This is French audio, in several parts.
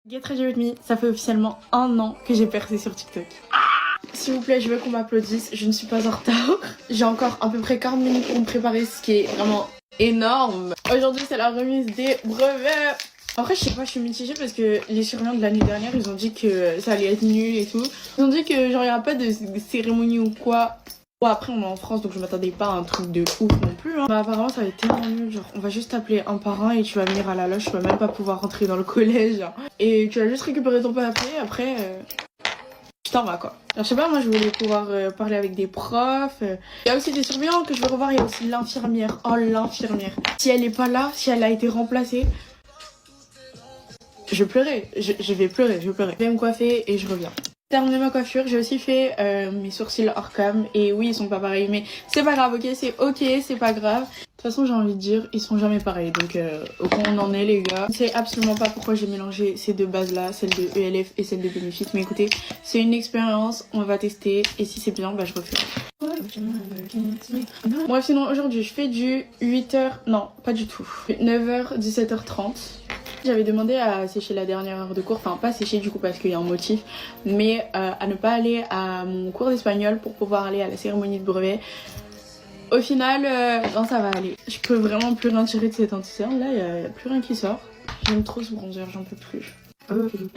Get Ready With Me, ça fait officiellement 1 an que j'ai percé sur TikTok. S'il vous plaît, je veux qu'on m'applaudisse, je ne suis pas en retard. J'ai encore à peu près 40 minutes pour me préparer, ce qui est vraiment énorme. Aujourd'hui, c'est la remise des brevets. Après, je sais pas, je suis mitigée parce que les surveillants de l'année dernière, ils ont dit que ça allait être nul et tout. Ils ont dit que genre, il n'y aura pas de cérémonie ou quoi. Bon, après, on est en France, donc je m'attendais pas à un truc de ouf non plus. Hein. Bah, apparemment, ça va être tellement nul. Genre, on va juste t'appeler un par un et tu vas venir à la loge. Tu vas même pas pouvoir rentrer dans le collège. Hein. Et tu vas juste récupérer ton papier. Après, tu t'en vas quoi. Alors, je sais pas, moi, je voulais pouvoir parler avec des profs. Il y a aussi des surveillants que je veux revoir. Il y a aussi l'infirmière. Oh, l'infirmière. Si elle est pas là, si elle a été remplacée, je pleurais. Je vais pleurer, je vais pleurer. Je vais me coiffer et je reviens. Terminé ma coiffure, j'ai aussi fait mes sourcils hors cam et oui ils sont pas pareils mais c'est pas grave, ok, c'est pas grave. De toute façon j'ai envie de dire ils sont jamais pareils donc au point où on en est les gars. Je sais absolument pas pourquoi j'ai mélangé ces deux bases là, celle de ELF et celle de Benefit, mais écoutez c'est une expérience, on va tester et si c'est bien bah je refais. Bref sinon aujourd'hui je fais du 8h, non pas du tout, 9h 17h30. J'avais demandé à sécher la dernière heure de cours, enfin pas sécher du coup parce qu'il y a un motif, mais à ne pas aller à mon cours d'espagnol pour pouvoir aller à la cérémonie de brevet. Au final, non ça va aller. Je peux vraiment plus rien tirer de cet anti-cerne, là il n'y a plus rien qui sort. J'aime trop ce bronzer, j'en peux plus. J'ai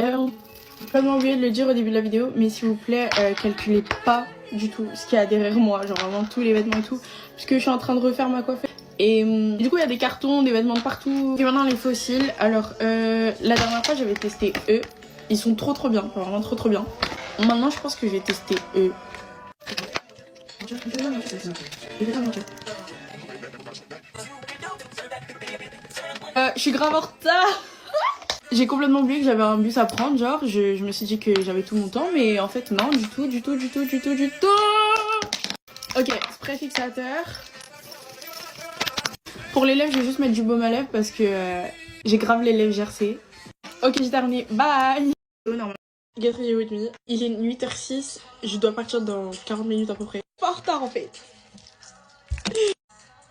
pas oublié de le dire au début de la vidéo, mais s'il vous plaît, calculez pas du tout ce qu'il y a derrière moi, genre vraiment tous les vêtements et tout, puisque je suis en train de refaire ma coiffure. Et du coup il y a des cartons, des vêtements de partout. Et maintenant les fossiles, alors la dernière fois j'avais testé eux, ils sont trop bien, vraiment trop bien. Maintenant je pense que je vais tester eux. Je suis grave en retard. J'ai complètement oublié que j'avais un bus à prendre, genre je me suis dit que j'avais tout mon temps, mais en fait non, du tout. Ok, spray fixateur. Pour les lèvres, je vais juste mettre du baume à lèvres parce que j'ai grave les lèvres gercées. Ok, j'ai terminé. Bye. Get Ready With Me. Il est 8h06. Je dois partir dans 40 minutes à peu près. Pas en retard en fait.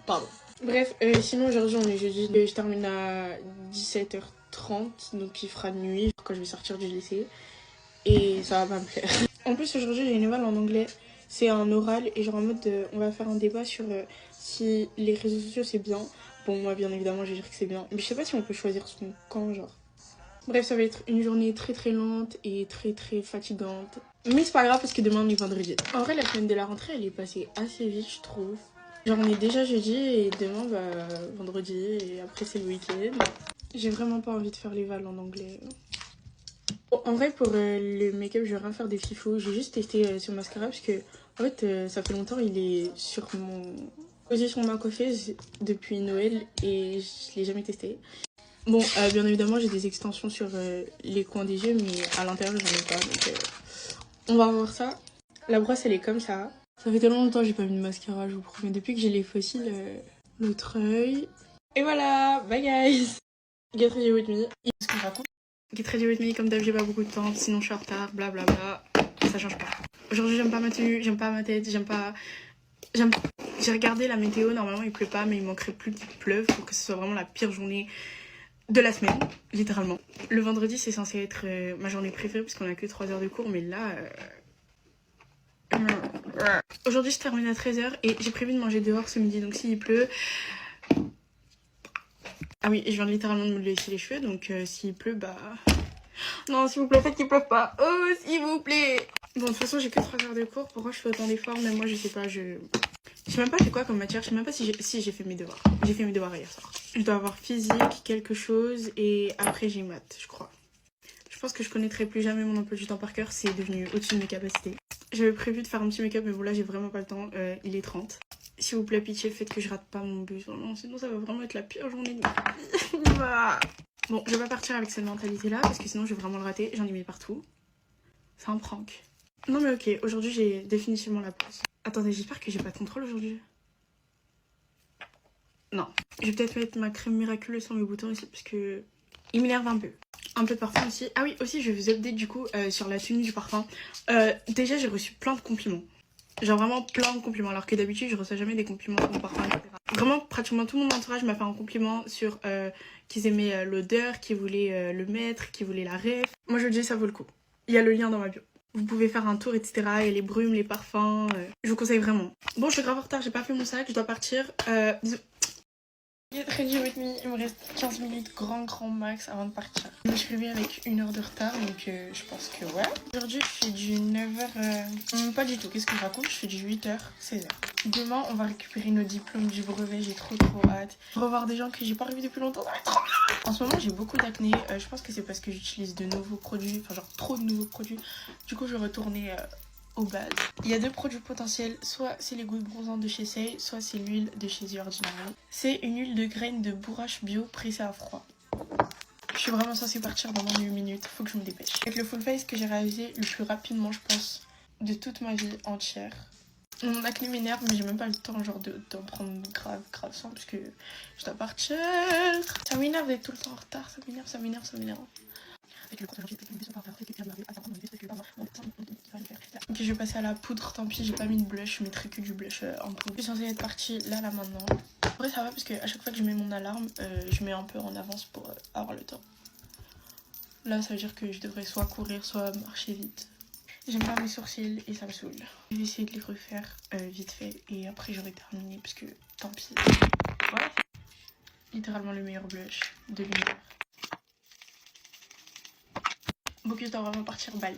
Pardon. Bref, sinon aujourd'hui on est jeudi. Je termine à 17h30. Donc il fera nuit quand je vais sortir du lycée. Et ça va pas me plaire. En plus aujourd'hui j'ai une éval en anglais. C'est un oral et genre en mode on va faire un débat sur si les réseaux sociaux c'est bien. Bon moi bien évidemment je vais dire que c'est bien. Mais je sais pas si on peut choisir son camp genre. Bref ça va être une journée très lente et très fatigante. Mais c'est pas grave parce que demain on est vendredi. En vrai la semaine de la rentrée elle est passée assez vite je trouve. Genre on est déjà jeudi et demain bah vendredi et après c'est le week-end. J'ai vraiment pas envie de faire les vals en anglais. Bon, en vrai pour le make-up je vais rien faire des fifous. J'ai juste testé ce mascara parce que en fait ça fait longtemps il est sur mon posé sur ma coiffeuse depuis Noël et je l'ai jamais testé. Bon bien évidemment j'ai des extensions sur les coins des yeux mais à l'intérieur j'en ai pas donc on va voir ça. La brosse elle est comme ça. Ça fait tellement longtemps que j'ai pas mis de mascara je vous promets. Depuis que j'ai les fossiles l'autre œil. Et voilà, bye guys. Get Ready With Me. Ce que je raconte. Get Ready With Me, comme d'hab j'ai pas beaucoup de temps, sinon je suis en retard, blablabla, ça change pas. Aujourd'hui j'aime pas ma tenue, j'aime pas ma tête, J'ai regardé la météo, normalement il pleut pas mais il manquerait plus qu'il pleuve pour que ce soit vraiment la pire journée de la semaine, littéralement. Le vendredi c'est censé être ma journée préférée parce qu'on a que 3 heures de cours mais là... Aujourd'hui je termine à 13h et j'ai prévu de manger dehors ce midi donc s'il pleut... Ah oui, je viens littéralement de me laisser les cheveux, donc s'il pleut, bah... Non, s'il vous plaît, faites qu'il pleuve pas. Oh, s'il vous plaît. Bon, de toute façon, j'ai que 3 heures de cours. Pourquoi je fais autant d'efforts? Même moi, je sais pas, je sais même pas j'ai quoi comme matière. Je sais même pas si j'ai fait mes devoirs. J'ai fait mes devoirs hier soir. Je dois avoir physique, quelque chose, et après j'ai maths, je crois. Je pense que je connaîtrai plus jamais mon emploi du temps par cœur. C'est devenu au-dessus de mes capacités. J'avais prévu de faire un petit make-up, mais bon, là, j'ai vraiment pas le temps. Il est 30. S'il vous plaît, pitié, faites que je rate pas mon bus. Non, sinon ça va vraiment être la pire journée de ma vie. Bon, je vais pas partir avec cette mentalité-là, parce que sinon je vais vraiment le rater. J'en ai mis partout. C'est un prank. Non mais ok, aujourd'hui j'ai définitivement la place. Attendez, j'espère que j'ai pas de contrôle aujourd'hui. Non. Je vais peut-être mettre ma crème miraculeuse sur mes boutons ici, parce que il m'énerve un peu. Un peu de parfum aussi. Ah oui, aussi je vais vous update du coup sur la tenue du parfum. Déjà j'ai reçu plein de compliments. Genre vraiment plein de compliments, alors que d'habitude je reçois jamais des compliments sur mon parfum, etc. Vraiment, pratiquement tout mon entourage m'a fait un compliment sur qu'ils aimaient l'odeur, qu'ils voulaient le mettre, qu'ils voulaient la ref. Moi je dis ça vaut le coup. Il y a le lien dans ma bio. Vous pouvez faire un tour, etc. Il y a les brumes, les parfums. Je vous conseille vraiment. Bon, je suis grave en retard, j'ai pas fait mon sac, je dois partir. Bisous. Get ready with me, il me reste 15 minutes grand max avant de partir. Je me suis réveillée avec 1 heure de retard, donc je pense que ouais. Aujourd'hui je fais du 9h, pas du tout, qu'est-ce que je raconte? Je fais du 8h, 16h. Demain on va récupérer nos diplômes du brevet, j'ai trop hâte. Revoir des gens que j'ai pas revu depuis longtemps, ça va être trop bien. En ce moment j'ai beaucoup d'acné, je pense que c'est parce que j'utilise de nouveaux produits, enfin genre trop de nouveaux produits. Du coup je vais retourner aux bases. Il y a 2 produits potentiels, soit c'est les gouttes bronzantes de chez Say, soit c'est l'huile de chez The Ordinary. C'est une huile de graines de bourrache bio pressée à froid. Je suis vraiment censée partir dans 1 minute, faut que je me dépêche. Avec le full face que j'ai réalisé le plus rapidement je pense de toute ma vie entière. Mon acné m'énerve mais j'ai même pas le temps genre d'en prendre grave soin parce que je dois partir. Ça m'énerve d'être tout le temps en retard, ça m'énerve. Ok, je vais passer à la poudre, tant pis j'ai pas mis de blush, je mettrai que du blush en poudre. Je suis censée être partie là maintenant. En vrai ça va parce que à chaque fois que je mets mon alarme, je mets un peu en avance pour avoir le temps. Là ça veut dire que je devrais soit courir, soit marcher vite. J'aime pas mes sourcils et ça me saoule. Je vais essayer de les refaire vite fait et après j'aurai terminé parce que tant pis. Voilà. Littéralement le meilleur blush de l'univers. Bon, que je dois vraiment partir, bye.